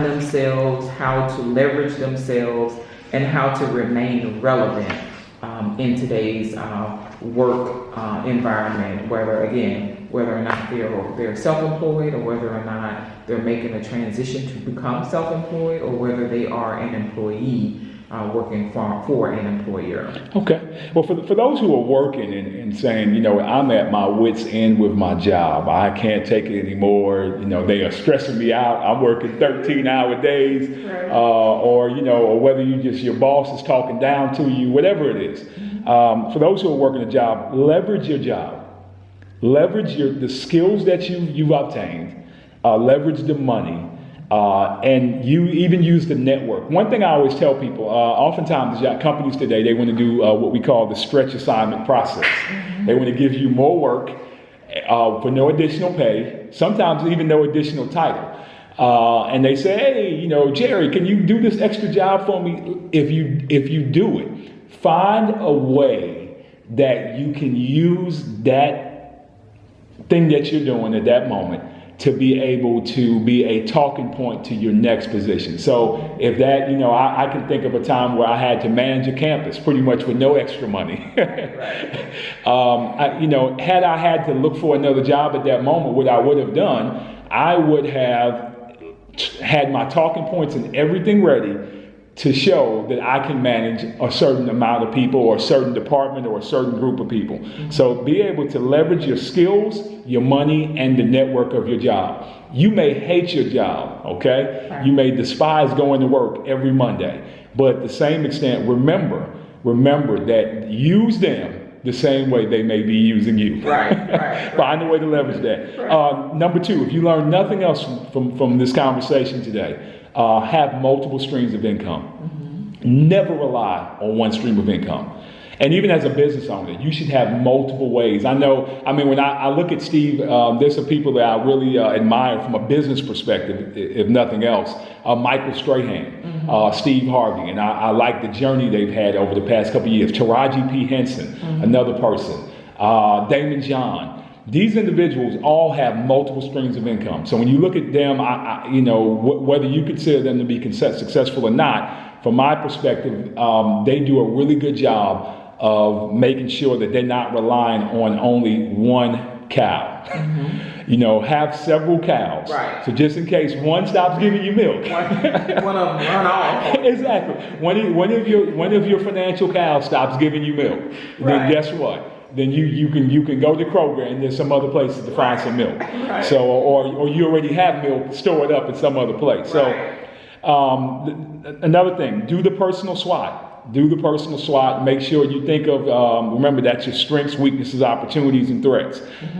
themselves, how to leverage themselves, and how to remain relevant in today's work environment, whether or not they're self-employed, or whether or not they're making a transition to become self-employed, or whether they are an employee working for an employer. Okay. Well, for those who are working and saying, you know, I'm at my wit's end with my job, I can't take it anymore, you know, they are stressing me out, I'm working 13-hour days, Right. or whether your boss is talking down to you, whatever it is. For those who are working a job, leverage your job. Leverage the skills that you've obtained, leverage the money, and you even use the network. One thing I always tell people, oftentimes companies today, they want to do what we call the stretch assignment process. They want to give you more work for no additional pay, sometimes even no additional title. And they say, hey, you know, Jerry, can you do this extra job for me? If you do it, find a way that you can use that thing that you're doing at that moment to be able to be a talking point to your next position. So if that, you know, I can think of a time where I had to manage a campus pretty much with no extra money. Had I had to look for another job at that moment, what I would have done, I would have had my talking points and everything ready to show that I can manage a certain amount of people, or a certain department, or a certain group of people. Mm-hmm. So be able to leverage your skills, your money, and the network of your job. You may hate your job, okay? Right. You may despise going to work every Monday, but at the same extent, remember that use them the same way they may be using you. Right. Find a way to leverage that. Right. Number 2, if you learn nothing else from this conversation today, have multiple streams of income. Mm-hmm. Never rely on one stream of income. And even as a business owner, you should have multiple ways. When I look at Steve, there's some people that I really admire from a business perspective, if nothing else. Michael Strahan, mm-hmm. Steve Harvey, and I like the journey they've had over the past couple of years. Taraji P. Henson, mm-hmm. another person. Damon John. These individuals all have multiple streams of income. So when you look at them, whether you consider them to be successful or not, from my perspective, they do a really good job of making sure that they're not relying on only one cow. Mm-hmm. You know, have several cows. Right. So just in case one stops giving you milk. One of them run off. Exactly. One of your financial cows stops giving you milk. Right. Then guess what? Then you can go to Kroger, and there's some other places to find some milk. Right. So or you already have milk stored up in some other place. Right. So another thing, do the personal SWOT. Make sure you think of remember that's your strengths, weaknesses, opportunities, and threats. Mm-hmm.